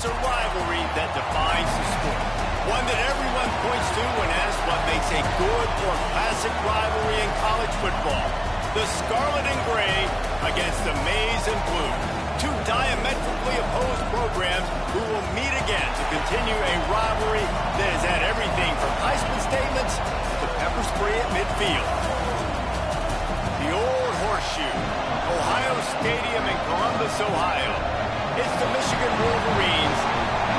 It's a rivalry that defines the sport. One that everyone points to when asked what makes a good or classic rivalry in college football. The Scarlet and Gray against the Maize and Blue. Two diametrically opposed programs who will meet again to continue a rivalry that has had everything from Heisman statements to pepper spray at midfield. The old horseshoe, Ohio Stadium in Columbus, Ohio. It's the Michigan Wolverines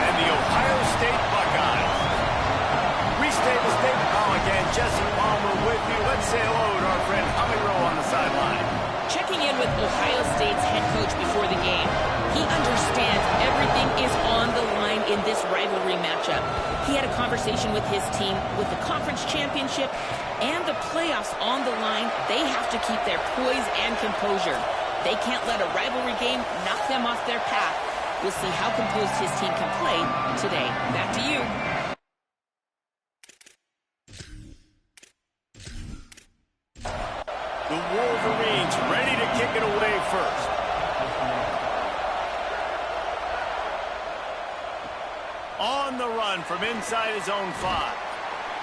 and the Ohio State Buckeyes. Reese Davis, David Pollock, and Jesse Palmer with you. Let's say hello to our friend Tommy Rowe on the sideline. Checking in with Ohio State's head coach before the game, he understands everything is on the line in this rivalry matchup. He had a conversation with his team with the conference championship and the playoffs on the line. They have to keep their poise and composure. They can't let a rivalry game knock them off their path. We'll see how composed his team can play today. Back to you. The Wolverines ready to kick it away first. On the run from inside his own 5.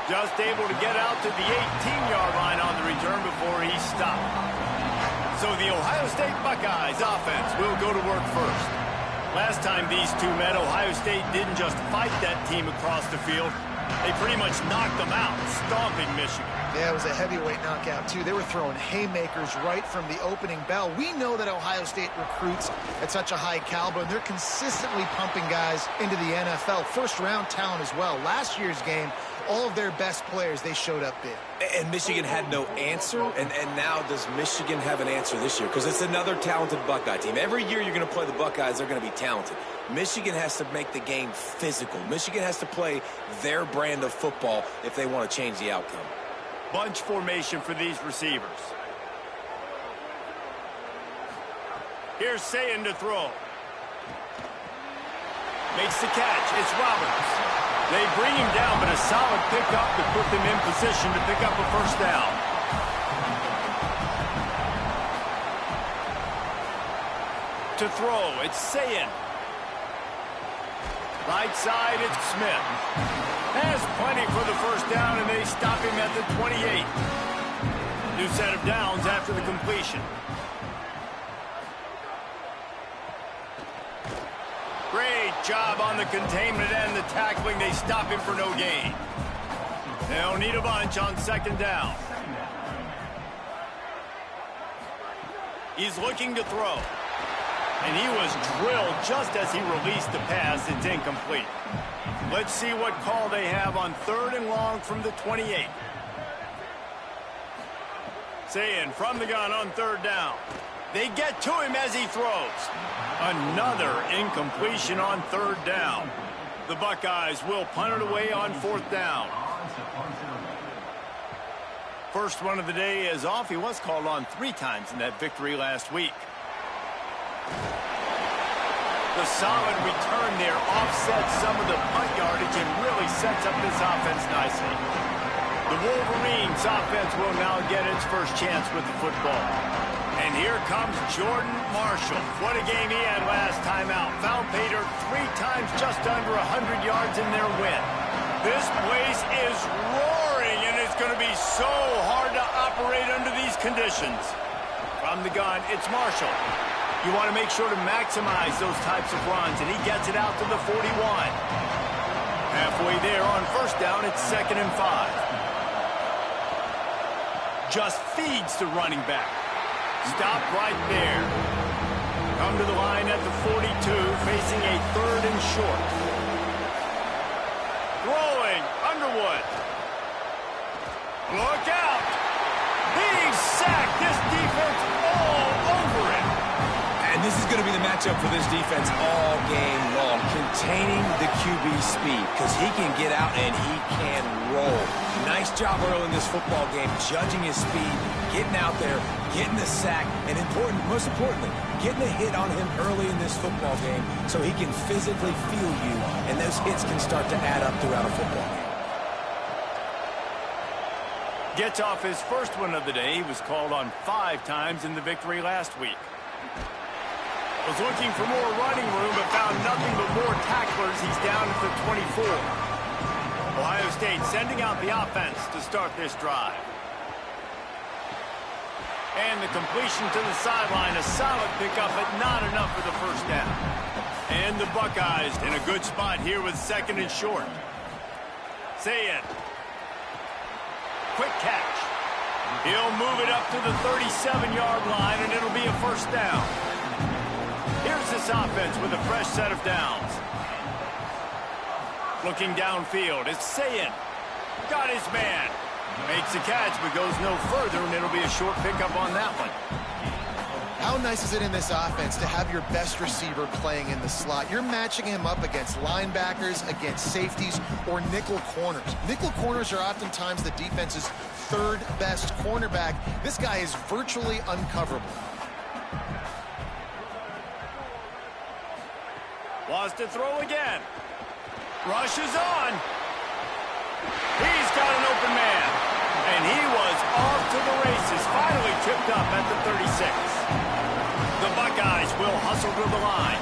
Just able to get out to the 18-yard line on the return before he stopped. So the Ohio State Buckeyes offense will go to work first. Last time these two met, Ohio State didn't just fight that team across the field. They pretty much knocked them out, stomping Michigan. Yeah, it was a heavyweight knockout, too. They were throwing haymakers right from the opening bell. We know that Ohio State recruits at such a high caliber, and they're consistently pumping guys into the NFL. First-round talent as well. Last year's game, all of their best players, they showed up big. And Michigan had no answer, and now does Michigan have an answer this year? Because it's another talented Buckeye team. Every year you're going to play the Buckeyes, they're going to be talented. Michigan has to make the game physical. Michigan has to play their brand of football if they want to change the outcome. Bunch formation for these receivers. Here's Sayin to throw. Makes the catch. It's Roberts. They bring him down, but a solid pickup to put them in position to pick up a first down. To throw, it's Sayin. Right side, it's Smith. Has plenty for the first down, and they stop him at the 28. New set of downs after the completion. Great job on the containment and the tackling. They stop him for no gain. They'll need a bunch on second down. He's looking to throw. And he was drilled just as he released the pass. It's incomplete. Let's see what call they have on 3rd and long from the 28. Sayin from the gun on 3rd down. They get to him as he throws. Another incompletion on 3rd down. The Buckeyes will punt it away on 4th down. First one of the day is off. He was called on 3 times in that victory last week. The solid return there offsets some of the punt yardage and really sets up this offense nicely. The Wolverines offense will now get its first chance with the football. And here comes Jordan Marshall. What a game he had last time out. Found Pater 3 times, just under 100 yards in their win. This place is roaring, and it's going to be so hard to operate under these conditions. From the gun, it's Marshall. You want to make sure to maximize those types of runs, and he gets it out to the 41. Halfway there on first down, it's 2nd and 5. Just feeds the running back. Stop right there. Come to the line at the 42, facing a 3rd and short. Throwing, Underwood. Look out. He's sacked. This defense all over it. And this is going to be the matchup for this defense all game long. Containing the QB speed, because he can get out and he can roll. Nice job early in this football game, judging his speed, getting out there, getting the sack, and most importantly, getting a hit on him early in this football game so he can physically feel you, and those hits can start to add up throughout a football game. Gets off his first one of the day. He was called on 5 times in the victory last week. Was looking for more running room, but found nothing but more tacklers. He's down at the 24. Ohio State sending out the offense to start this drive. And the completion to the sideline, a solid pickup, but not enough for the first down. And the Buckeyes in a good spot here with 2nd and short. Say it. Quick catch. He'll move it up to the 37-yard line, and it'll be a first down. Here's this offense with a fresh set of downs. Looking downfield, it's Sayin. Got his man. Makes the catch, but goes no further, and it'll be a short pickup on that one. How nice is it in this offense to have your best receiver playing in the slot? You're matching him up against linebackers, against safeties, or nickel corners. Nickel corners are oftentimes the defense's 3rd best cornerback. This guy is virtually uncoverable. Wants to throw again. Rushes on. He's got an open man. And he was off to the races. Finally tripped up at the 36. The Buckeyes will hustle to the line.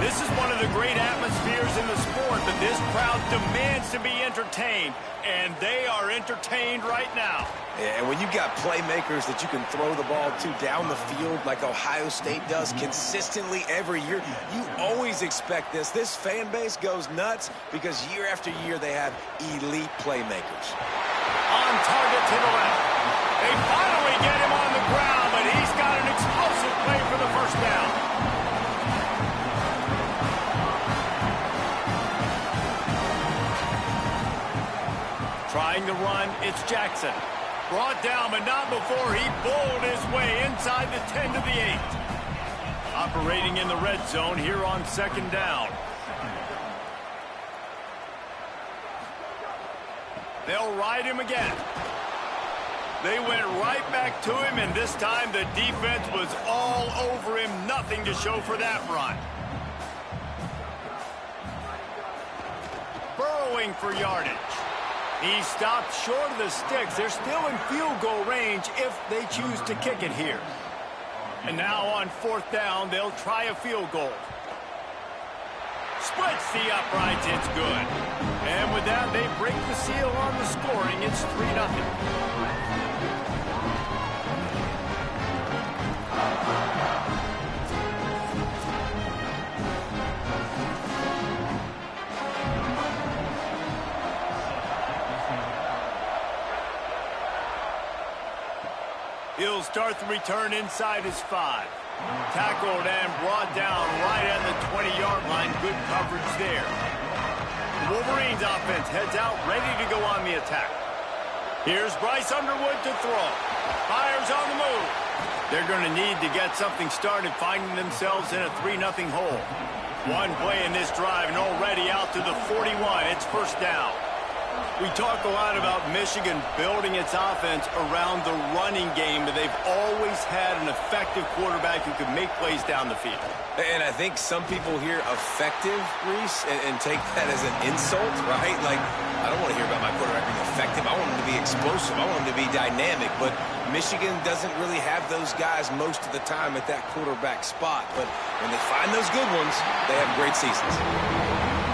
This is one of the great atmospheres in the sport, but this crowd demands to be entertained, and they are entertained right now. Yeah, and when you've got playmakers that you can throw the ball to down the field like Ohio State does consistently every year, you always expect this. This fan base goes nuts because year after year they have elite playmakers. On target to the left. They finally get him on the ground, but he's got an explosive play for the first down. Trying to run, it's Jackson. Brought down, but not before he bowled his way inside the 10 to the 8. Operating in the red zone here on 2nd down. They'll ride him again. They went right back to him, and this time the defense was all over him. Nothing to show for that run. Burrowing for yardage. He stopped short of the sticks. They're still in field goal range if they choose to kick it here. And now on 4th down, they'll try a field goal. Splits the uprights, it's good. And with that, they break the seal on the scoring. It's 3-0. He'll start the return inside his 5. Tackled and brought down right at the 20-yard line. Good coverage there. The Wolverines offense heads out, ready to go on the attack. Here's Bryce Underwood to throw. Fires on the move. They're going to need to get something started, finding themselves in a 3-0 hole. One play in this drive, and already out to the 41. It's first down. We talk a lot about Michigan building its offense around the running game, but they've always had an effective quarterback who can make plays down the field. And I think some people hear effective, Reese, and take that as an insult, right? Like, I don't want to hear about my quarterback being effective. I want him to be explosive. I want him to be dynamic. But Michigan doesn't really have those guys most of the time at that quarterback spot. But when they find those good ones, they have great seasons.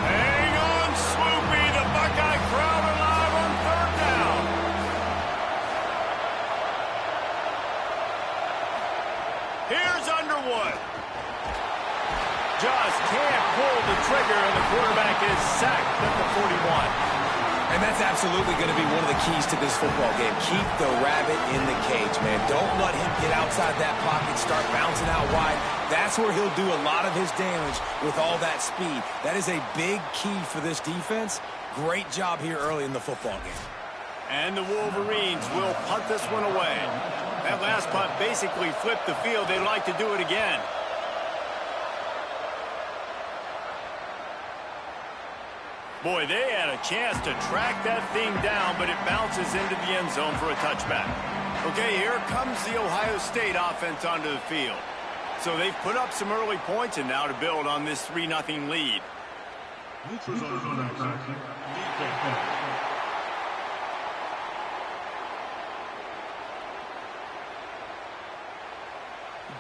Hang on, Swoopy. The Buckeye crowd alive on 3rd down. Here's Underwood. Just can't pull the trigger, and the quarterback is sacked at the 41. And that's absolutely going to be one of the keys to this football game. Keep the rabbit in the cage, man. Don't let him get outside that pocket, start bouncing out wide. That's where he'll do a lot of his damage with all that speed. That is a big key for this defense. Great job here early in the football game. And the Wolverines will punt this one away. That last punt basically flipped the field. They'd like to do it again. Boy, they had a chance to track that thing down, but it bounces into the end zone for a touchback. Okay, here comes the Ohio State offense onto the field. So they've put up some early points, and now to build on this 3-0 lead.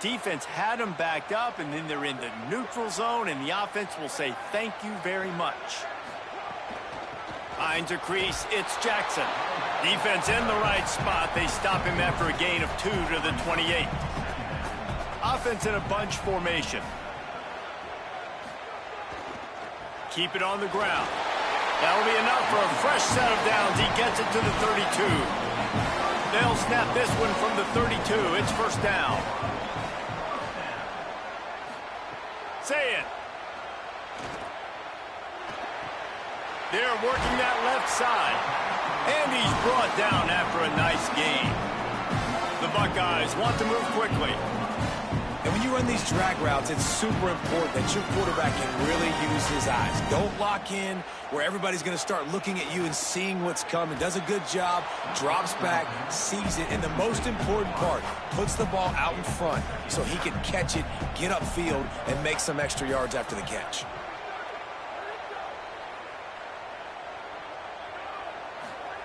defense had them backed up, and then they're in the neutral zone, and the offense will say thank you very much. Finds a crease. It's Jackson. Defense in the right spot. They stop him after a gain of 2 to the 28. Offense in a bunch formation. Keep it on the ground. That'll be enough for a fresh set of downs. He gets it to the 32. They'll snap this one from the 32. It's first down. Say it. They're working that left side. And he's brought down after a nice gain. The Buckeyes want to move quickly. And when you run these drag routes, it's super important that your quarterback can really use his eyes. Don't lock in where everybody's going to start looking at you and seeing what's coming. Does a good job, drops back, sees it, and the most important part, puts the ball out in front so he can catch it, get upfield, and make some extra yards after the catch.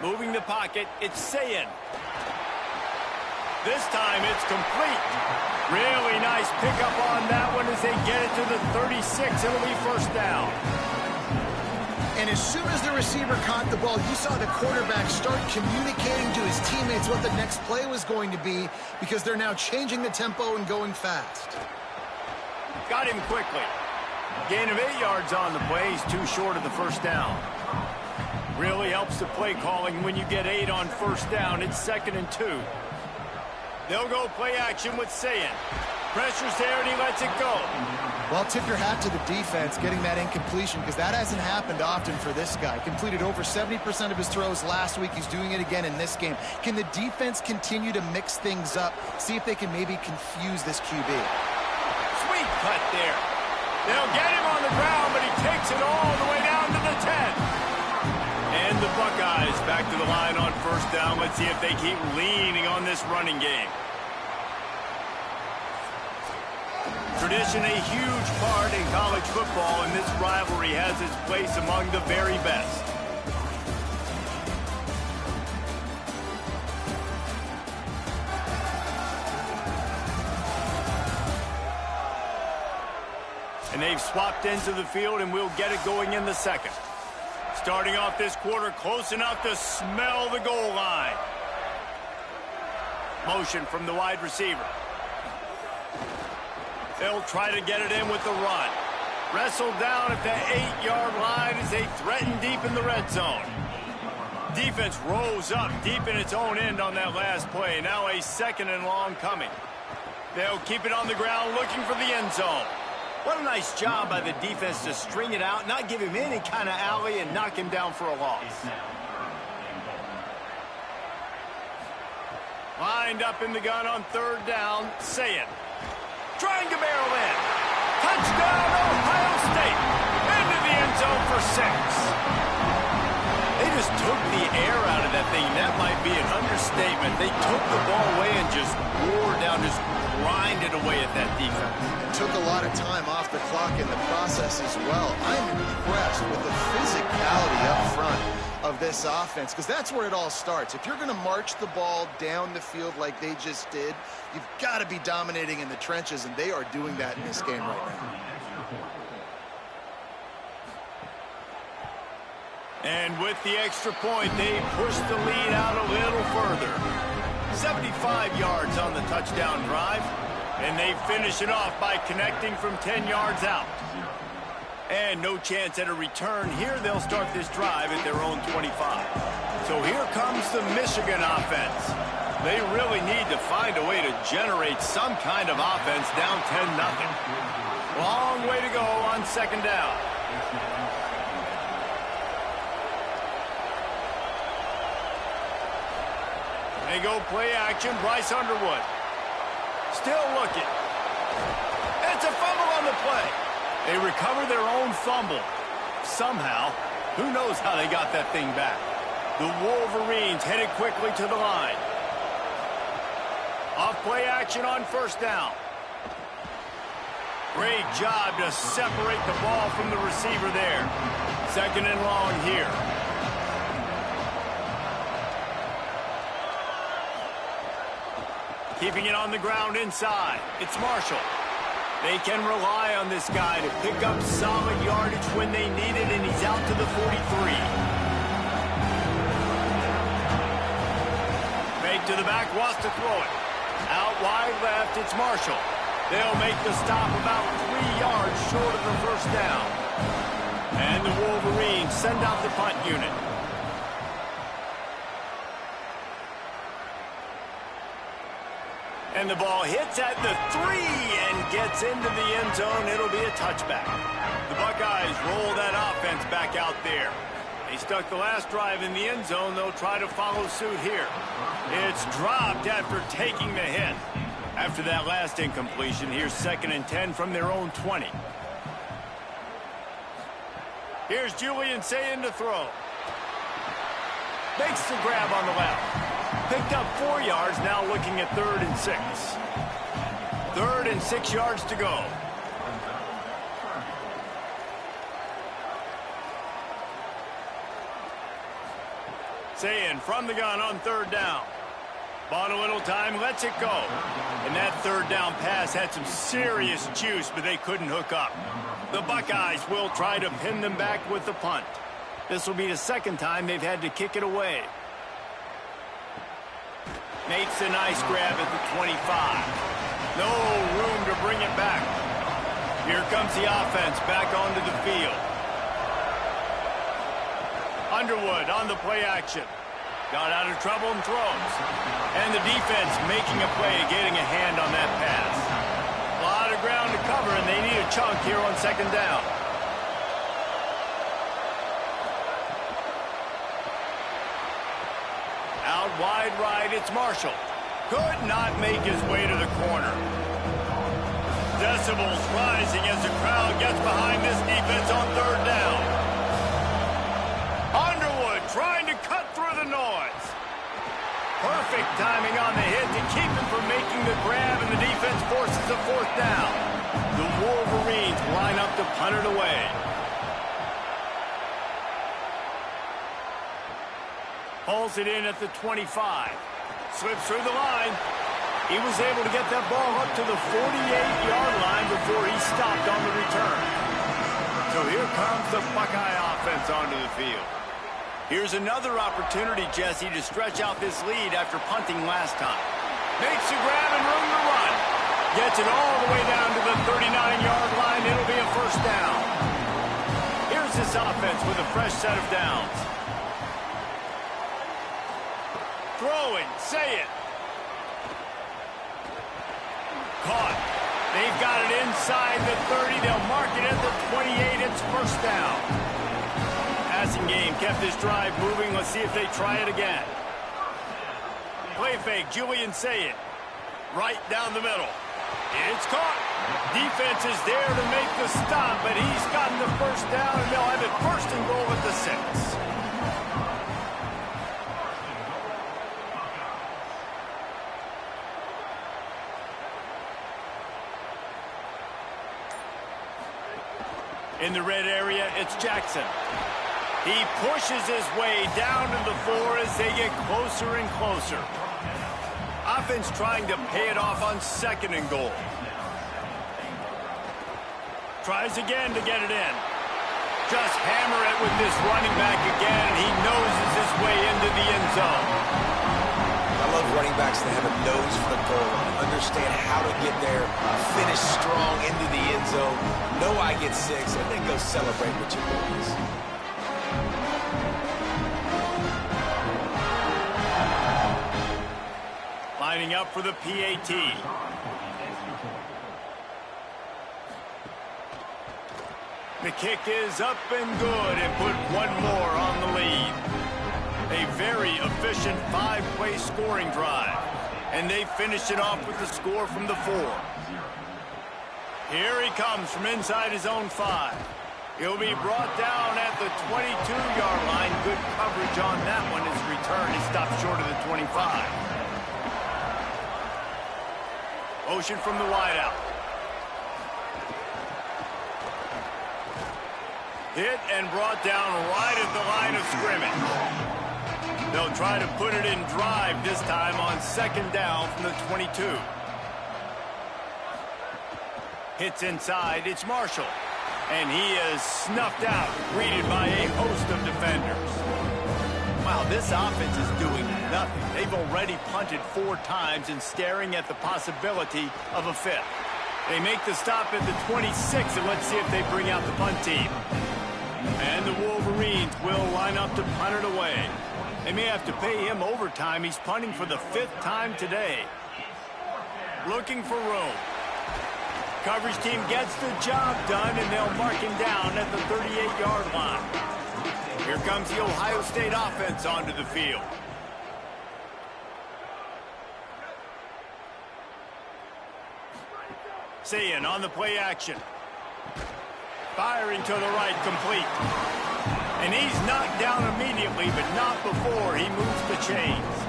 Moving the pocket, it's Sayin. This time it's complete. Really nice pickup on that one as they get it to the 36. It'll be first down. And as soon as the receiver caught the ball, you saw the quarterback start communicating to his teammates what the next play was going to be, because they're now changing the tempo and going fast. Got him quickly. Gain of 8 yards on the play. He's too short of the first down. Really helps the play calling when you get 8 on first down. It's 2nd and 2. They'll go play action with Sayin. Pressure's there, and he lets it go. Well, tip your hat to the defense getting that incompletion, because that hasn't happened often for this guy. Completed over 70% of his throws last week. He's doing it again in this game. Can the defense continue to mix things up? See if they can maybe confuse this QB. Sweet cut there. They'll get him on the ground, but he takes it all the way down to the 10. And the Buckeyes back to the line on first down. Let's see if they keep leaning on this running game. Tradition a huge part in college football, and this rivalry has its place among the very best. And they've swapped into the field, and we'll get it going in the second. Starting off this quarter close enough to smell the goal line. Motion from the wide receiver. They'll try to get it in with the run. Wrestled down at the 8-yard line as they threaten deep in the red zone. Defense rose up deep in its own end on that last play. Now a 2nd and long coming. They'll keep it on the ground looking for the end zone. What a nice job by the defense to string it out, not give him any kind of alley, and knock him down for a loss. Lined up in the gun on 3rd down, Sayin. Trying to barrel in. Touchdown, Ohio State. Into the end zone for 6. They just took the air out of that thing. That might be an understatement. They took the ball away and just wore down, just grinded away at that defense. It took a lot of time off the clock in the process as well. I'm impressed with the physicality up front of this offense, because that's where it all starts. If you're going to march the ball down the field like they just did, you've got to be dominating in the trenches, and they are doing that in this game right now. And with the extra point, they push the lead out a little further. 75 yards on the touchdown drive, and they finish it off by connecting from 10 yards out. And no chance at a return. Here they'll start this drive at their own 25. So here comes the Michigan offense. They really need to find a way to generate some kind of offense down 10-0. Long way to go on 2nd down. They go play action. Bryce Underwood. Still looking. It's a fumble on the play. They recover their own fumble. Somehow, who knows how they got that thing back. The Wolverines headed quickly to the line. Off play action on 1st down. Great job to separate the ball from the receiver there. 2nd and long here. Keeping it on the ground inside. It's Marshall. They can rely on this guy to pick up solid yardage when they need it, and he's out to the 43. Fake to the back, wants to throw it. Out wide left, it's Marshall. They'll make the stop about 3 yards short of the first down. And the Wolverines send out the punt unit. And the ball hits at the 3 and gets into the end zone. It'll be a touchback. The Buckeyes roll that offense back out there. They stuck the last drive in the end zone. They'll try to follow suit here. It's dropped after taking the hit. After that last incompletion, here's 2nd and 10 from their own 20. Here's Julian Sayin to throw. Makes the grab on the left. Picked up 4 yards, now looking at 3rd and 6. 3rd and 6 yards to go. Sayin from the gun on 3rd down. Bought a little time, lets it go. And that 3rd down pass had some serious juice, but they couldn't hook up. The Buckeyes will try to pin them back with the punt. This will be the 2nd time they've had to kick it away. Makes a nice grab at the 25. No room to bring it back. Here comes the offense back onto the field. Underwood on the play action. Got out of trouble and throws. And the defense making a play, getting a hand on that pass. A lot of ground to cover, and they need a chunk here on 2nd down. Out wide right, it's Marshall. Could not make his way to the corner. Decibels rising as the crowd gets behind this defense on 3rd down. Underwood trying to cut through the noise. Perfect timing on the hit to keep him from making the grab, and the defense forces a 4th down. The Wolverines line up to punt it away. Pulls it in at the 25. Slips through the line. He was able to get that ball up to the 48-yard line before he stopped on the return. So here comes the Buckeye offense onto the field. Here's another opportunity, Jesse, to stretch out this lead after punting last time. Makes a grab and room to run. Gets it all the way down to the 39-yard line. It'll be a 1st down. Here's this offense with a fresh set of downs. Throwing, say it. Caught. They've got it inside the 30. They'll mark it at the 28. It's 1st down. Passing game kept this drive moving. Let's see if they try it again. Play fake, Julian Sayin. Right down the middle. It's caught. Defense is there to make the stop, but he's gotten the 1st down, and they'll have it 1st and goal at the 6. In the red area, it's Jackson. He pushes his way down to the 4 as they get closer and closer. Offense trying to pay it off on 2nd and goal. Tries again to get it in. Just hammer it with this running back again, and he noses his way into the end zone. I love running backs that have a nose for the goal line, understand how to get there, finish strong into the end zone, know I get 6, and then go celebrate with your boys. Lining up for the PAT. The kick is up and good, and put 1 more on the lead. A very efficient 5-play scoring drive. And they finished it off with the score from the 4. Here he comes from inside his own 5. He'll be brought down at the 22-yard line. Good coverage on that one. His return is stopped short of the 25. Motion from the wideout. Hit and brought down right at the line of scrimmage. They'll try to put it in drive this time on second down from the 22. Hits inside, it's Marshall. And he is snuffed out, greeted by a host of defenders. Wow, this offense is doing nothing. They've already punted 4 times and staring at the possibility of a 5th. They make the stop at the 26, and let's see if they bring out the punt team. And the Wolverines will line up to punt it away. They may have to pay him overtime. He's punting for the 5th time today. Looking for room. Coverage team gets the job done, and they'll mark him down at the 38-yard line. Here comes the Ohio State offense onto the field. Sayin on the play action. Firing to the right, complete. And he's knocked down immediately, but not before he moves the chains.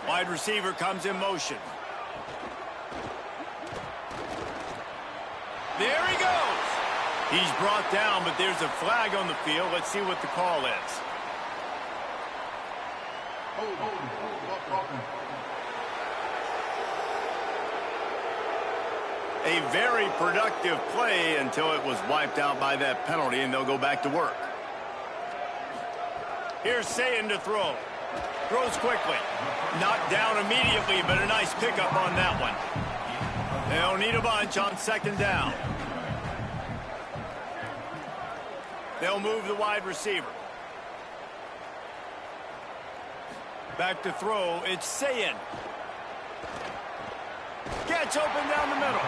Wide receiver comes in motion. There he goes. He's brought down, but there's a flag on the field. Let's see what the call is. A very productive play until it was wiped out by that penalty, and they'll go back to work. Here's Sayin to throw. Throws quickly. Knocked down immediately, but a nice pickup on that one. They'll need a bunch on second down. They'll move the wide receiver. Back to throw, it's Sayin. Gets open down the middle.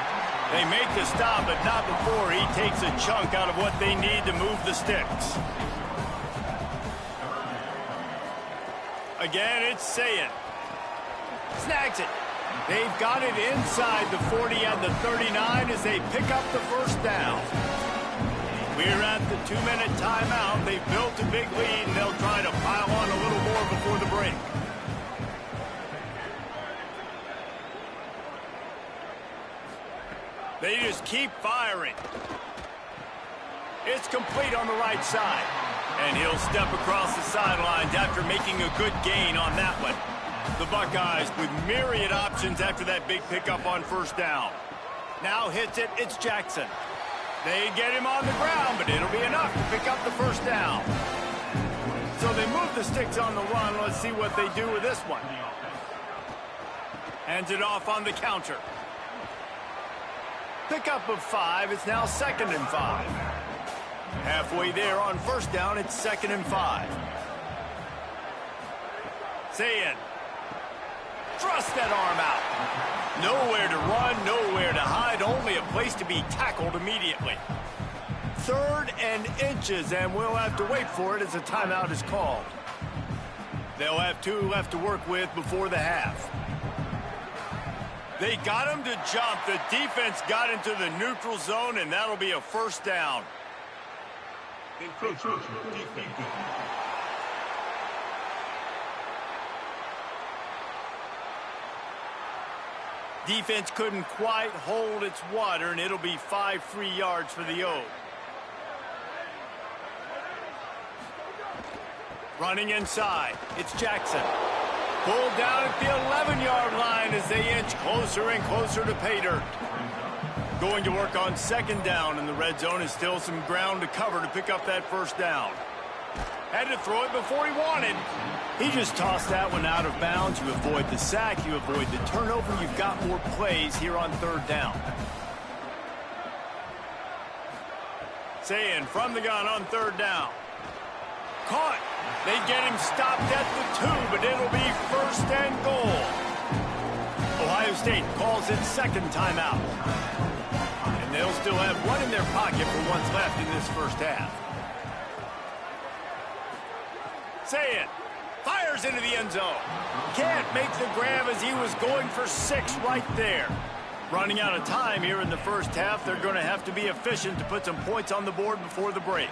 They make the stop, but not before he takes a chunk out of what they need to move the sticks. Again, it's Sayin. Snags it. They've got it inside the 40 and the 39 as they pick up the first down. We're at the 2-minute timeout. They've built a big lead, and they'll try to pile on a little more before the break. They just keep firing. It's complete on the right side. And he'll step across the sidelines after making a good gain on that one. The Buckeyes with myriad options after that big pickup on first down. Now hits it, it's Jackson. They get him on the ground, but it'll be enough to pick up the first down. So they move the sticks on the run. Let's see what they do with this one. Hands it off on the counter. Pickup of 5. It's now 2nd and 5. Halfway there on first down, it's 2nd and 5. Sayin. Thrust that arm out. Nowhere to run, nowhere to hide, only a place to be tackled immediately. 3rd and inches, and we'll have to wait for it as a timeout is called. They'll have 2 left to work with before the half. They got him to jump. The defense got into the neutral zone, and that'll be a first down. Defense couldn't quite hold its water, and it'll be 5 free yards for the O. Running inside, it's Jackson. Pulled down at the 11-yard line as they inch closer and closer to pay dirt. Going to work on second down, and the red zone is still some ground to cover to pick up that first down. Had to throw it before he wanted. He just tossed that one out of bounds. You avoid the sack, you avoid the turnover. You've got more plays here on third down. Sayin from the gun on third down. Caught. They get him stopped at the 2, but it'll be 1st and goal. Ohio State calls its 2nd timeout. And they'll still have 1 in their pocket for what's left in this first half. Sayin fires into the end zone. Can't make the grab as he was going for 6 right there. Running out of time here in the first half. They're going to have to be efficient to put some points on the board before the break.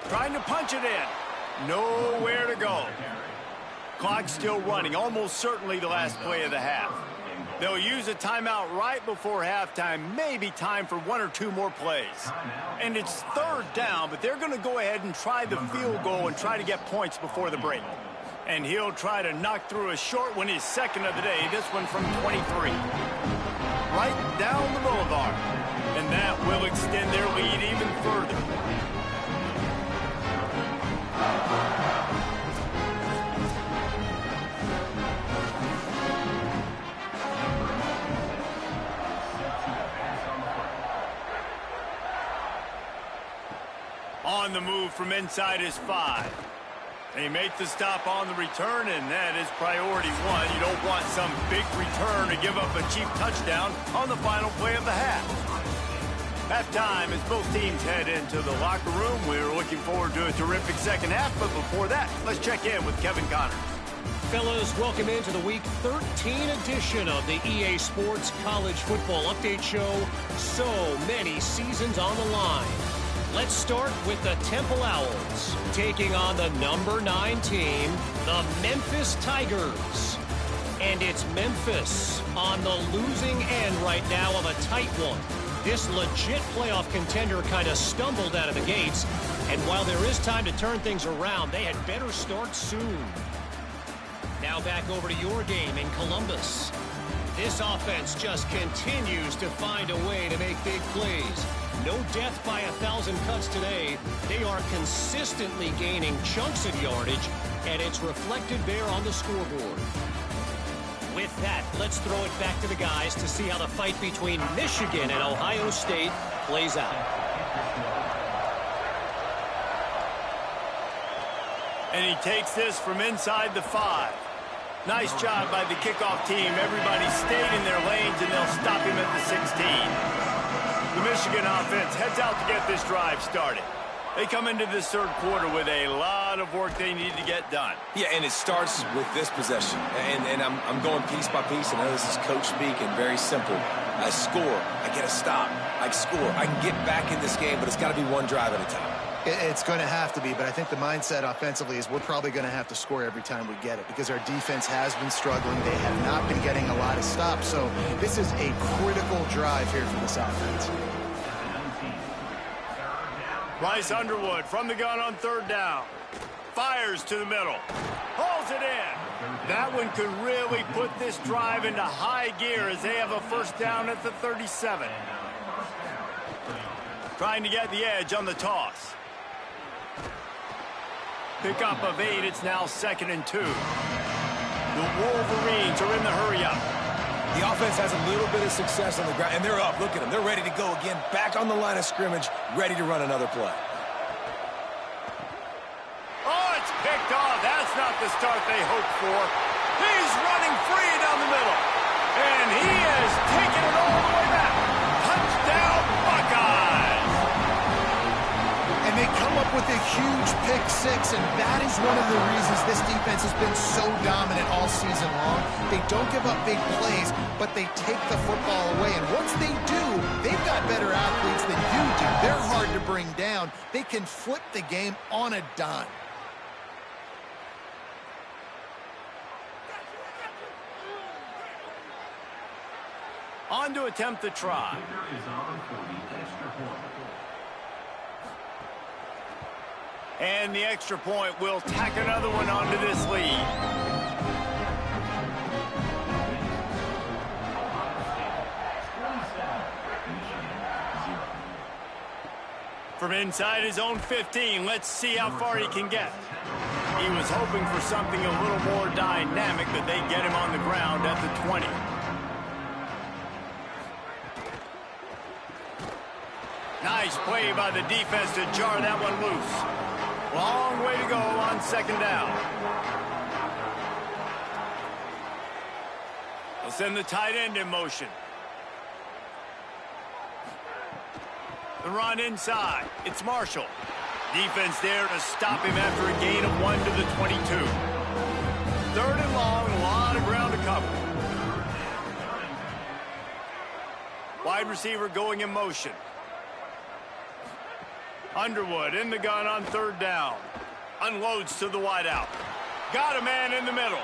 Trying to punch it in. Nowhere to go. Clock still running. Almost certainly the last play of the half. They'll use a timeout right before halftime, maybe time for 1 or 2 more plays. And it's 3rd down, but they're going to go ahead and try the field goal and try to get points before the break. And he'll try to knock through a short one, his 2nd of the day, this one from 23. Right down the boulevard. And that will extend their lead even further. On the move from inside his 5. They make the stop on the return, and that is priority 1. You don't want some big return to give up a cheap touchdown on the final play of the half. Halftime as both teams head into the locker room. We're looking forward to a terrific second half, but before that, let's check in with Kevin Connors. Fellas, welcome into the Week 13 edition of the EA Sports College Football Update Show. So many seasons on the line. Let's start with the Temple Owls, taking on the number 9 team, the Memphis Tigers. And it's Memphis on the losing end right now of a tight one. This legit playoff contender kind of stumbled out of the gates. And while there is time to turn things around, they had better start soon. Now back over to your game in Columbus. This offense just continues to find a way to make big plays. No death by 1,000 cuts today. They are consistently gaining chunks of yardage, and it's reflected there on the scoreboard. With that, let's throw it back to the guys to see how the fight between Michigan and Ohio State plays out. And he takes this from inside the 5. Nice job by the kickoff team. Everybody stayed in their lanes, and they'll stop him at the 16. The Michigan offense heads out to get this drive started. They come into this 3rd quarter with a lot of work they need to get done. Yeah, and it starts with this possession. And I'm going piece by piece. I know this is coach speak and very simple. I score. I get a stop. I score. I can get back in this game, but it's got to be one drive at a time. It's going to have to be, but I think the mindset offensively is we're probably going to have to score every time we get it because our defense has been struggling. They have not been getting a lot of stops, so this is a critical drive here for this offense. Bryce Underwood from the gun on 3rd down. Fires to the middle. Hauls it in. That one could really put this drive into high gear as they have a 1st down at the 37. Trying to get the edge on the toss. Pickup of 8. It's now 2nd and 2. The Wolverines are in the hurry-up. The offense has a little bit of success on the ground, and they're up. Look at them. They're ready to go again. Back on the line of scrimmage, ready to run another play. Oh, it's picked off. That's not the start they hoped for. He's running free down the middle. And he has taken it all the way back. Touchdown, Buckeyes! And they come up with a huge pick 6, and that is one of the reasons this defense has been so dominant all season long. They don't give up big plays, but they take the football away. And once they do, they've got better athletes than you do. They're hard to bring down. They can flip the game on a dime. On to attempt the try. And the extra point will tack another one onto this lead. From inside his own 15, let's see how far he can get. He was hoping for something a little more dynamic, but they get him on the ground at the 20. Nice play by the defense to jar that one loose. Long way to go on 2nd down. They'll send the tight end in motion. The run inside. It's Marshall. Defense there to stop him after a gain of 1 to the 22. 3rd and long, a lot of ground to cover. Wide receiver going in motion. Underwood in the gun on 3rd down. Unloads to the wideout. Got a man in the middle.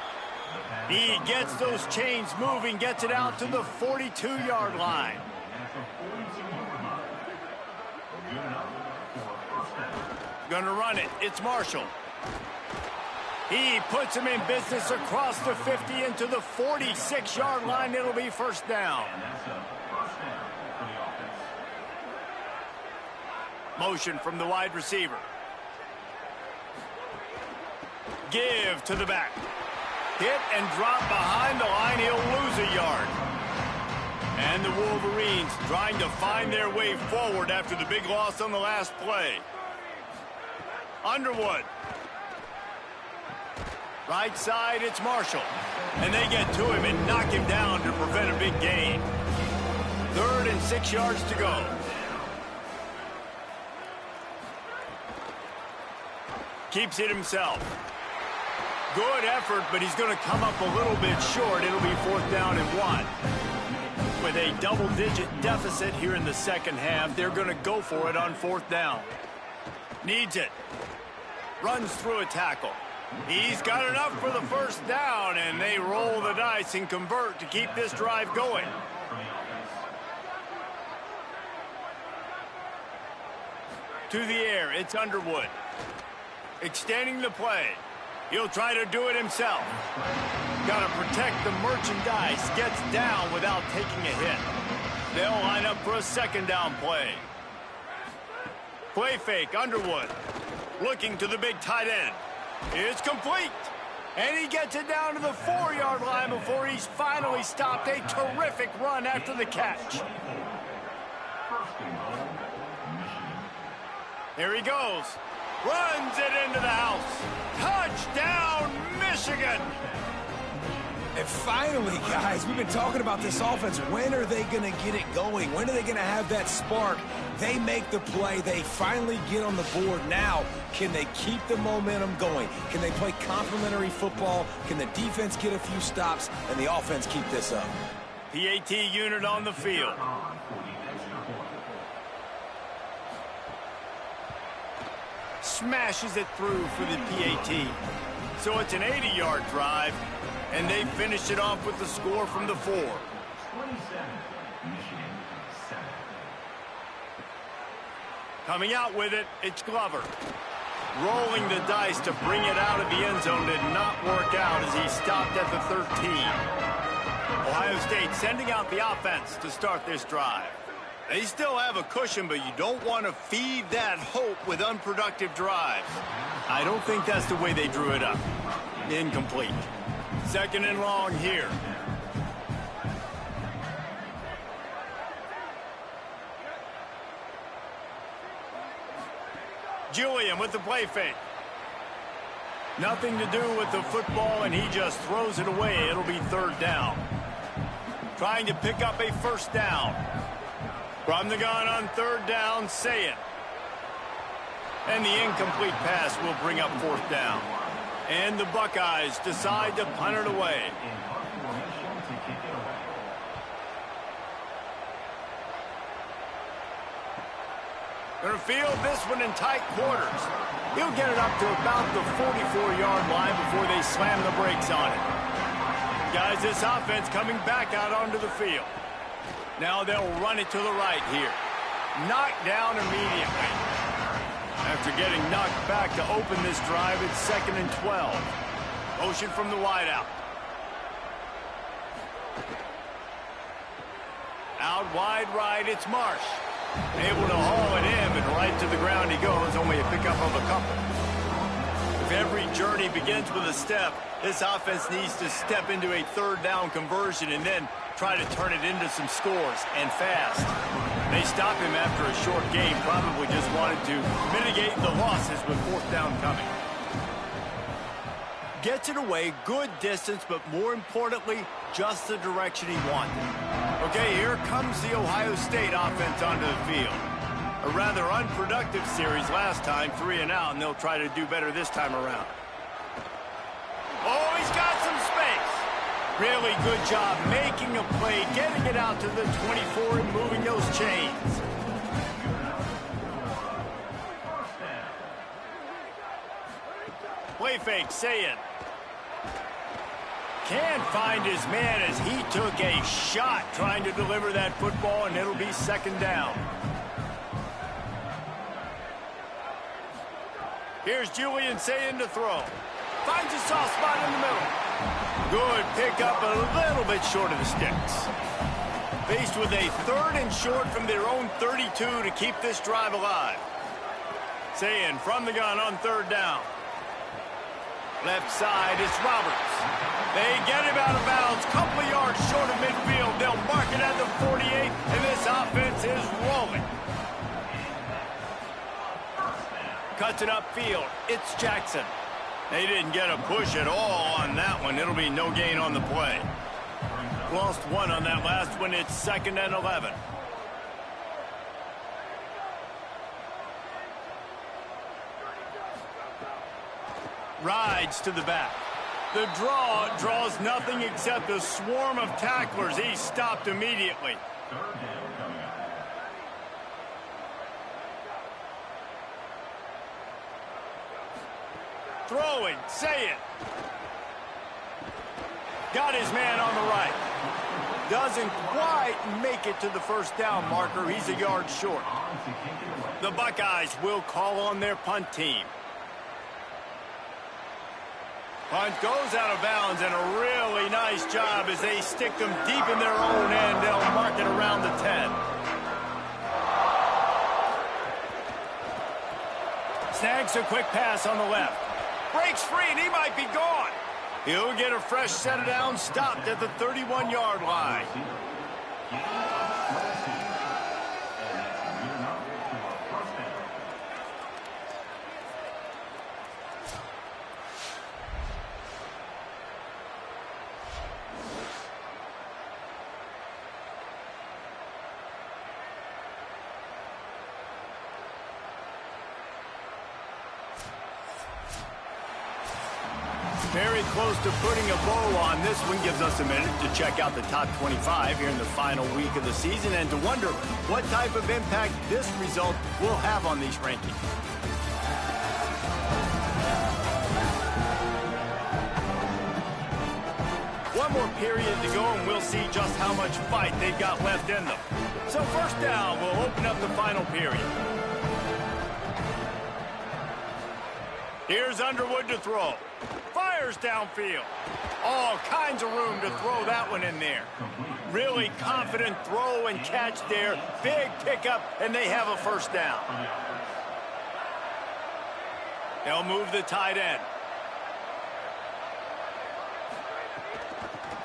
He gets those chains moving, gets it out to the 42-yard line. Gonna run it. It's Marshall. He puts him in business across the 50 into the 46-yard line. It'll be first down. Motion from the wide receiver. Give to the back. Hit and drop behind the line. He'll lose a yard. And the Wolverines trying to find their way forward after the big loss on the last play. Underwood. Right side, it's Marshall. And they get to him and knock him down to prevent a big gain. 3rd and 6 yards to go. Keeps it himself. Good effort, but he's going to come up a little bit short. It'll be 4th down and 1. With a double-digit deficit here in the second half, they're going to go for it on 4th down. Needs it. Runs through a tackle. He's got enough for the first down, and they roll the dice and convert to keep this drive going. To the air, it's Underwood. Extending the play. He'll try to do it himself. Got to protect the merchandise. Gets down without taking a hit. They'll line up for a 2nd down play. Play fake, Underwood. Looking to the big tight end. It's complete. And he gets it down to the 4-yard line before he's finally stopped. A terrific run after the catch. Here he goes. Runs it into the house. Touchdown, Michigan. And finally, guys, we've been talking about this offense. When are they going to get it going? When are they going to have that spark? They make the play. They finally get on the board. Now, can they keep the momentum going? Can they play complementary football? Can the defense get a few stops and the offense keep this up? PAT unit on the field. Smashes it through for the PAT. So it's an 80-yard drive, and they finish it off with the score from the 4. Coming out with it, it's Glover. Rolling the dice to bring it out of the end zone did not work out as he stopped at the 13. Ohio State sending out the offense to start this drive. They still have a cushion, but you don't want to feed that hope with unproductive drives. I don't think that's the way they drew it up. Incomplete. 2nd and long here. Julian with the play fake. Nothing to do with the football, and he just throws it away. It'll be 3rd down. Trying to pick up a 1st down. From the gun on 3rd down, say it. And the incomplete pass will bring up 4th down. And the Buckeyes decide to punt it away. Gonna field this one in tight quarters. He'll get it up to about the 44-yard line before they slam the brakes on it. Guys, this offense coming back out onto the field. Now they'll run it to the right here. Knocked down immediately. After getting knocked back to open this drive, it's 2nd and 12. Motion from the wideout. Out wide right, it's Marsh. Able to haul it in, but right to the ground he goes, only a pickup of a couple. If every journey begins with a step, this offense needs to step into a 3rd down conversion and then try to turn it into some scores, and fast. They stop him after a short game, probably just wanted to mitigate the losses with 4th down coming. Gets it away, good distance, but more importantly, just the direction he wanted. Okay, here comes the Ohio State offense onto the field. A rather unproductive series last time, 3 and out, and they'll try to do better this time around. Oh, he's got some space. Really good job making a play, getting it out to the 24 and moving those chains. Play fake, say it. Can't find his man as he took a shot trying to deliver that football, and it'll be second down. Here's Julian saying to throw. Finds a soft spot in the middle. Good pickup, a little bit short of the sticks. Faced with a 3rd and short from their own 32 to keep this drive alive. Saying from the gun on 3rd down. Left side, it's Roberts. They get him out of bounds, couple of yards short of midfield. They'll mark it at the 48, and this offense is rolling. Cuts it upfield. It's Jackson. They didn't get a push at all on that one. It'll be no gain on the play. Lost 1 on that last one. It's 2nd and 11. Rides to the back. The draw draws nothing except a swarm of tacklers. He's stopped immediately. Throwing, say it. Got his man on the right. Doesn't quite make it to the 1st down marker. He's a yard short. The Buckeyes will call on their punt team. Punt goes out of bounds, and a really nice job as they stick them deep in their own end. They'll mark it around the 10. Snags a quick pass on the left. Breaks free, and he might be gone. He'll get a fresh set of downs, stopped at the 31-yard line. Very close to putting a bow on. This one gives us a minute to check out the top 25 here in the final week of the season and to wonder what type of impact this result will have on these rankings. One more period to go, and we'll see just how much fight they've got left in them. So 1st down will open up the final period. Here's Underwood to throw. Fires downfield. All kinds of room to throw that one in there. Really confident throw and catch there. Big pickup, and they have a 1st down. They'll move the tight end.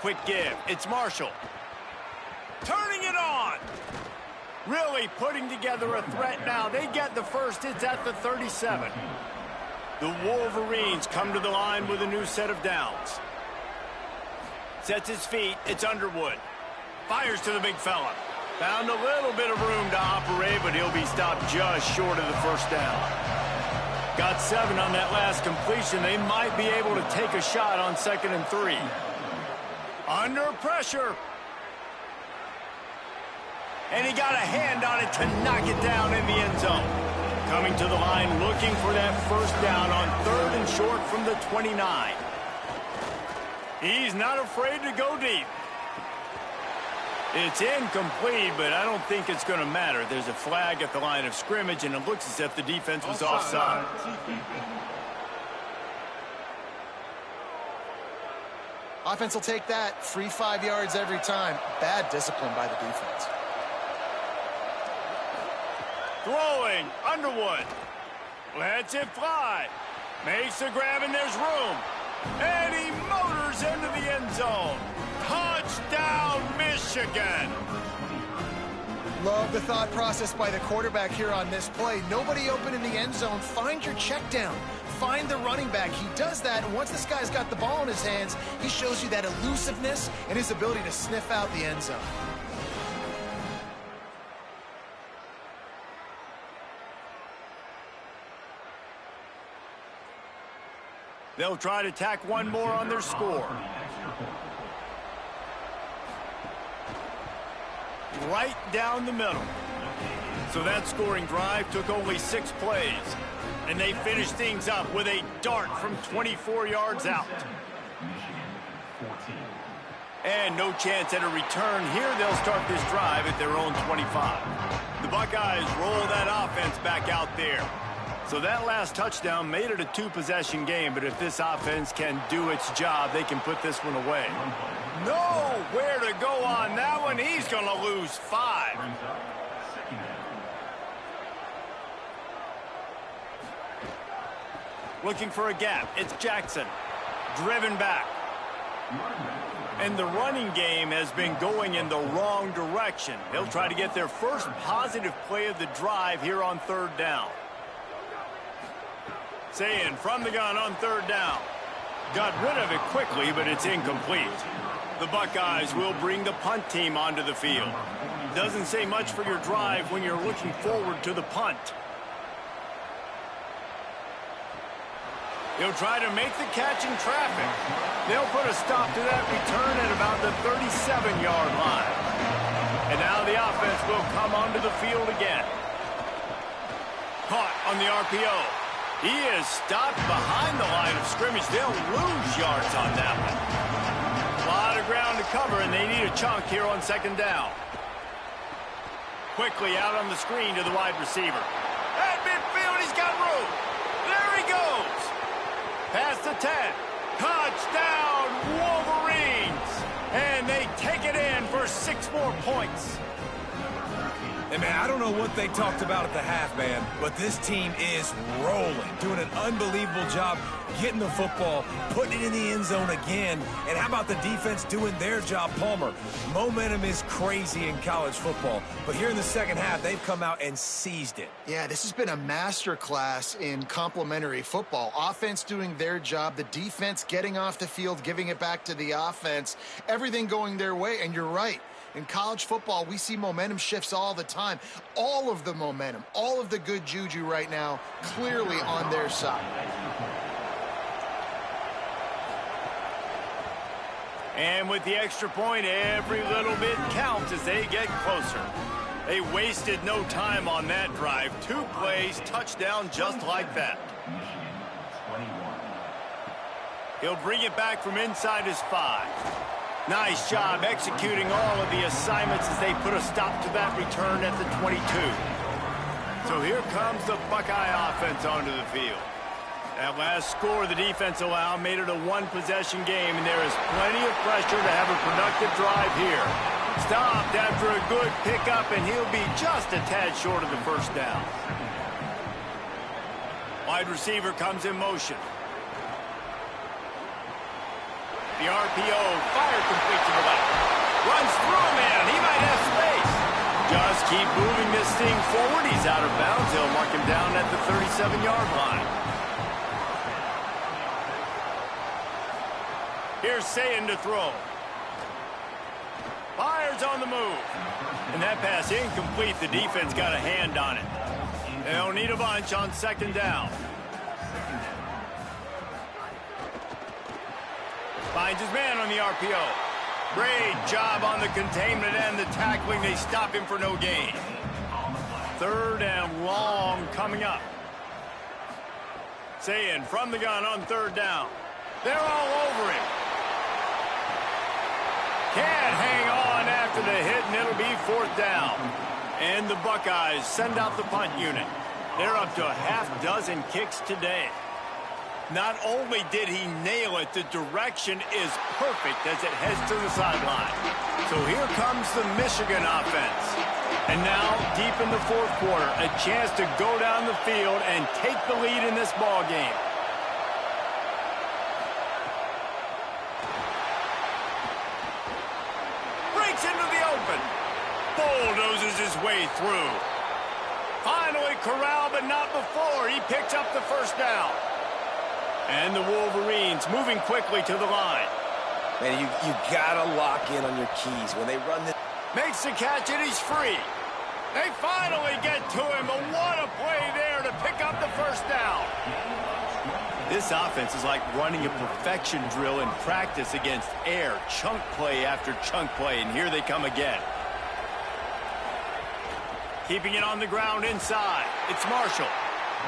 Quick give. It's Marshall. Turning it on. Really putting together a threat now. They get the 1st. It's at the 37. The Wolverines come to the line with a new set of downs. Sets his feet. It's Underwood. Fires to the big fella. Found a little bit of room to operate, but he'll be stopped just short of the 1st down. Got 7 on that last completion. They might be able to take a shot on 2nd and 3. Under pressure. And he got a hand on it to knock it down in the end zone. Coming to the line, looking for that 1st down on 3rd and short from the 29. He's not afraid to go deep. It's incomplete, but I don't think it's going to matter. There's a flag at the line of scrimmage, and it looks as if the defense was offside. Offense will take that. Free 5 yards every time. Bad discipline by the defense. Throwing, Underwood. Lets it fly. Makes the grab, and there's room. And he motors into the end zone. Touchdown, Michigan. Love the thought process by the quarterback here on this play. Nobody open in the end zone. Find your check down. Find the running back. He does that, and once this guy's got the ball in his hands, he shows you that elusiveness and his ability to sniff out the end zone. They'll try to tack one more on their score. Right down the middle. So that scoring drive took only 6 plays. And they finished things up with a dart from 24 yards out. And no chance at a return here. They'll start this drive at their own 25. The Buckeyes roll that offense back out there. So that last touchdown made it a two-possession game, but if this offense can do its job, they can put this one away. Nowhere to go on that one. He's going to lose 5. Looking for a gap. It's Jackson. Driven back. And the running game has been going in the wrong direction. They'll try to get their first positive play of the drive here on 3rd down. Saying from the gun on 3rd down. Got rid of it quickly, but it's incomplete. The Buckeyes will bring the punt team onto the field. Doesn't say much for your drive when you're looking forward to the punt. He'll try to make the catch in traffic. They'll put a stop to that return at about the 37-yard line. And now the offense will come onto the field again. Caught on the RPO. He is stopped behind the line of scrimmage. They'll lose yards on that one. A lot of ground to cover, and they need a chunk here on 2nd down. Quickly out on the screen to the wide receiver. At midfield, he's got room. There he goes. Past the 10. Touchdown, Wolverines. And they take it in for 6 more points. Hey, man, I don't know what they talked about at the half, man, but this team is rolling, doing an unbelievable job getting the football, putting it in the end zone again. And how about the defense doing their job, Palmer? Momentum is crazy in college football, but here in the second half, they've come out and seized it. Yeah, this has been a masterclass in complementary football. Offense doing their job, the defense getting off the field, giving it back to the offense, everything going their way, and you're right. In college football, we see momentum shifts all the time. All of the momentum, all of the good juju right now, clearly on their side. And with the extra point, every little bit counts as they get closer. They wasted no time on that drive. 2 plays, touchdown just like that. He'll bring it back from inside his 5. Nice job executing all of the assignments as they put a stop to that return at the 22. So here comes the Buckeye offense onto the field. That last score the defense allowed made it a 1-possession game, and there is plenty of pressure to have a productive drive here. Stopped after a good pickup, and he'll be just a tad short of the 1st down. Wide receiver comes in motion. The RPO, fire complete to the left. Runs through a man. He might have space. Just keep moving this thing forward. He's out of bounds. They'll mark him down at the 37-yard line. Here's Sayin to throw. Fires on the move. And that pass incomplete. The defense got a hand on it. They'll need a bunch on 2nd down. Finds his man on the RPO. Great job on the containment and the tackling. They stop him for no gain. 3rd and long coming up. Sayin from the gun on 3rd down. They're all over him. Can't hang on after the hit, and it'll be 4th down. And the Buckeyes send out the punt unit. They're up to a half-dozen kicks today. Not only did he nail it, the direction is perfect as it heads to the sideline. So here comes the Michigan offense. And now, deep in the 4th quarter, a chance to go down the field and take the lead in this ball game. Breaks into the open. Bulldozes his way through. Finally corralled, but not before. He picks up the 1st down. And the Wolverines moving quickly to the line. Man, you gotta lock in on your keys when they run this. Makes the catch, and he's free. They finally get to him, but what a play there to pick up the 1st down. This offense is like running a perfection drill in practice against air. Chunk play after chunk play, and here they come again. Keeping it on the ground inside. It's Marshall.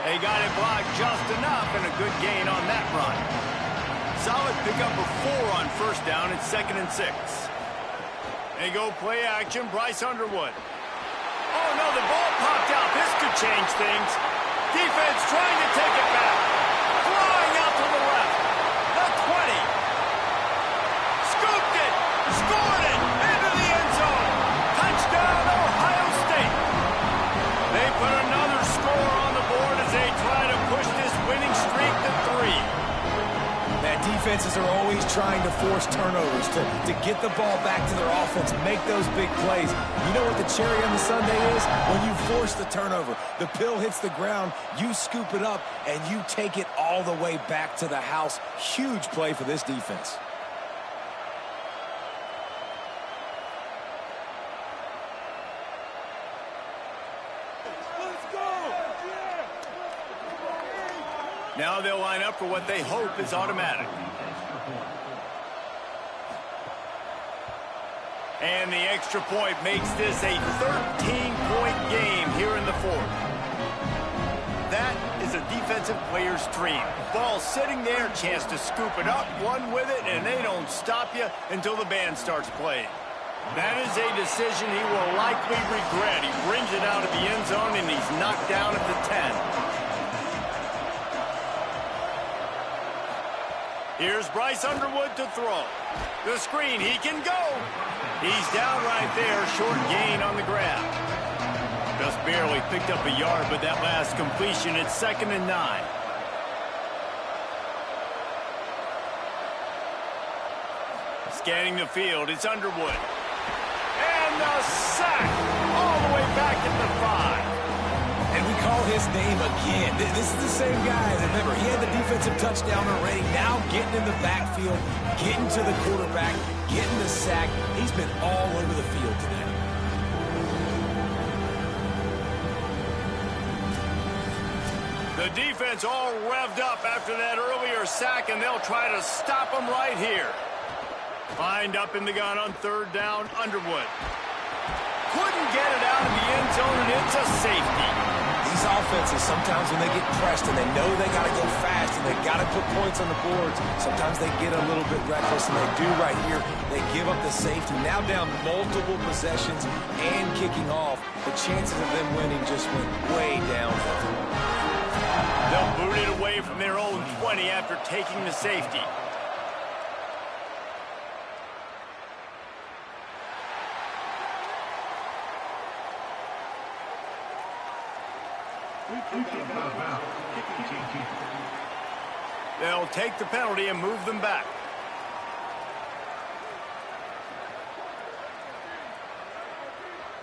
They got it blocked just enough, and a good gain on that run. solid pickup of 4 on first down and 2nd and 6. They go play action, Bryce Underwood. Oh, no, the ball popped out. This could change things. Defense trying to take it back. Flying out to the left. The 20. Scooped it. Scored it. Into the end zone. Touchdown, Ohio State. They put another score on the board as they try to push this winning streak to 3. That defenses are always trying to force turnovers to get the ball back to their offense, make those big plays. You know what the cherry on the sundae is? When you force the turnover, the pill hits the ground, you scoop it up, and you take it all the way back to the house. Huge play for this defense. Now they'll line up for what they hope is automatic. And the extra point makes this a 13-point game here in the 4th. That is a defensive player's dream. Ball sitting there, chance to scoop it up, run with it, and they don't stop you until the band starts playing. That is a decision he will likely regret. He brings it out of the end zone, and he's knocked down at the 10. Here's Bryce Underwood to throw. The screen, he can go. He's down right there, short gain on the grab. Just barely picked up a yard with that last completion. It's 2nd and 9. Scanning the field, it's Underwood. And a sack all the way back at the 5. And we call his name again. This is the same guy. Remember, he had the defensive touchdown already. Now getting in the backfield, getting to the quarterback, getting the sack. He's been all over the field today. The defense all revved up after that earlier sack, and they'll try to stop him right here. Lined up in the gun on 3rd down, Underwood. Couldn't get it out of the end zone, and it's a safety. These offenses, sometimes when they get pressed and they know they got to go fast and they got to put points on the boards, sometimes they get a little bit reckless, and they do right here. They give up the safety. Now down multiple possessions and kicking off. The chances of them winning just went way down. They'll boot it away from their own 20 after taking the safety. They'll take the penalty and move them back.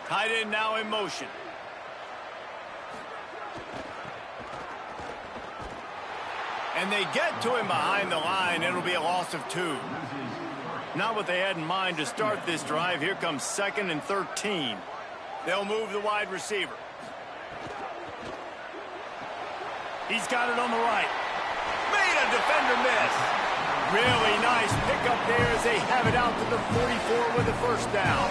Tight end now in motion. And they get to him behind the line. It'll be a loss of 2. Not what they had in mind to start this drive. Here comes 2nd and 13. They'll move the wide receiver. He's got it on the right. Made a defender miss. Really nice pickup there as they have it out to the 44 with the first down.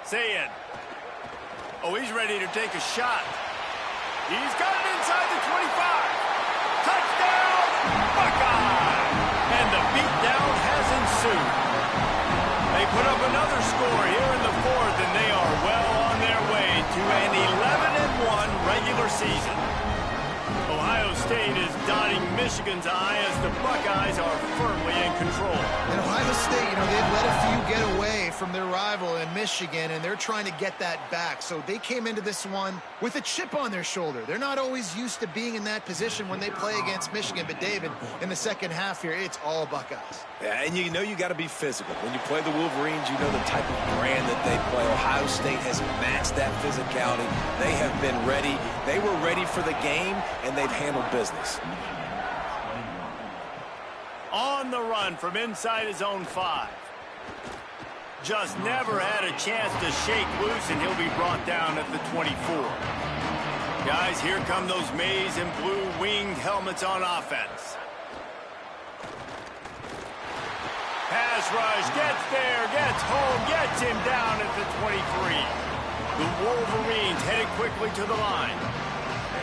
Say it. Oh, he's ready to take a shot. He's got it inside the 25. Touchdown, Buckeye! And the beatdown has ensued. They put up another score here in the 4th, and they are well on their way to an 11-1 regular season. Ohio State is dotting Michigan's eye as the Buckeyes are firmly in control. And Ohio State, they've let a few get away from their rival in Michigan, and they're trying to get that back. So they came into this one with a chip on their shoulder. They're not always used to being in that position when they play against Michigan. But, David, in the second half here, it's all Buckeyes. Yeah, and you got to be physical. When you play the Wolverines, you know the type of brand that they play. Ohio State has matched that physicality. They have been ready. They were ready for the game, and they've handled business. On the run from inside his own 5. Just never had a chance to shake loose, and he'll be brought down at the 24. Guys, here come those maize and blue winged helmets on offense. Pass rush, gets there, gets home, gets him down at the 23. The Wolverines headed quickly to the line.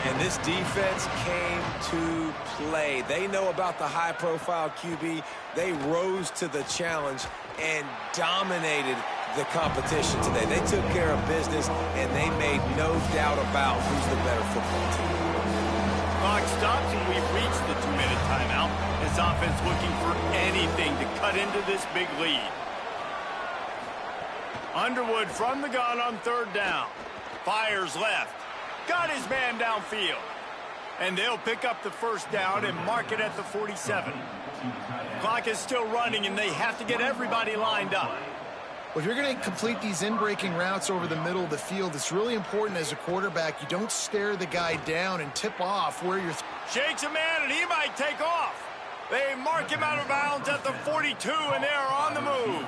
And this defense came to play. They know about the high-profile QB. They rose to the challenge and dominated the competition today. They took care of business, and they made no doubt about who's the better football team. Clock stops, and we've reached the 2-minute timeout. This offense looking for anything to cut into this big lead. Underwood from the gun on 3rd down. Fires left. Got his man downfield. And they'll pick up the 1st down and mark it at the 47. Clock is still running, and they have to get everybody lined up. Well, if you're going to complete these in-breaking routes over the middle of the field, it's really important as a quarterback you don't stare the guy down and tip off where you're... Shakes a man, and he might take off. They mark him out of bounds at the 42, and they are on the move.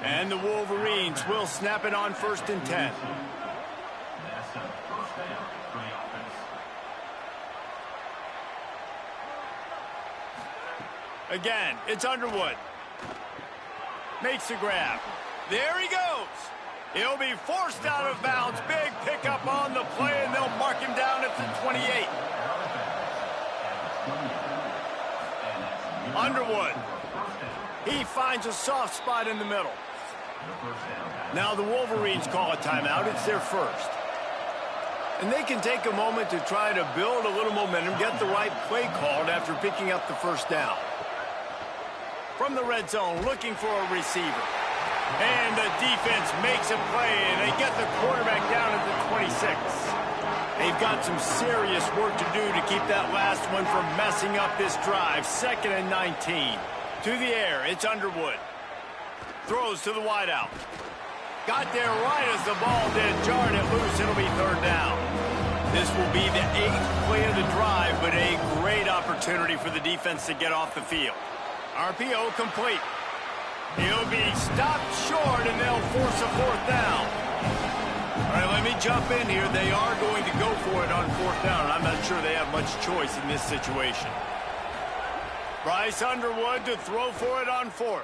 And the Wolverines will snap it on 1st and 10. Again, it's Underwood. Makes the grab. There he goes. He'll be forced out of bounds. Big pickup on the play, and they'll mark him down at the 28. Underwood. He finds a soft spot in the middle. Now the Wolverines call a timeout. It's their 1st. And they can take a moment to try to build a little momentum, get the right play called after picking up the 1st down. From the red zone, looking for a receiver. And the defense makes a play, and they get the quarterback down at the 26. They've got some serious work to do to keep that last one from messing up this drive. 2nd and 19. To the air, it's Underwood. Throws to the wideout. Got there right as the ball did. Jarred it loose. It'll be 3rd down. This will be the 8th play of the drive, but a great opportunity for the defense to get off the field. RPO complete. He'll be stopped short, and they'll force a 4th down. All right, let me jump in here. They are going to go for it on 4th down. I'm not sure they have much choice in this situation. Bryce Underwood to throw for it on 4th.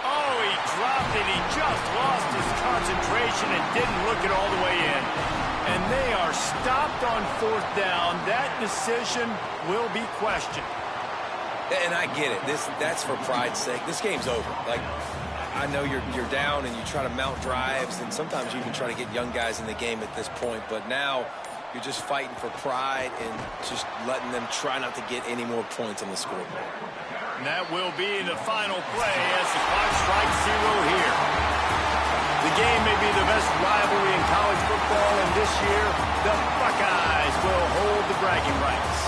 Oh, he dropped it. He just lost his concentration and didn't look it all the way in. And they are stopped on 4th down. That decision will be questioned. And I get it. That's for pride's sake. This game's over. Like, I know you're down and you try to mount drives, and sometimes you even try to get young guys in the game at this point. But now you're just fighting for pride and just letting them try not to get any more points on the scoreboard. And that will be the final play as the clock strikes 0 here. The game may be the best rivalry in college football, and this year, the Buckeyes will hold the bragging rights.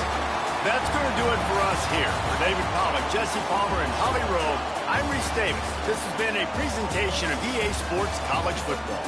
That's going to do it for us here. For David Pollack, Jesse Palmer, and Holly Rowe, I'm Reese Davis. This has been a presentation of EA Sports College Football.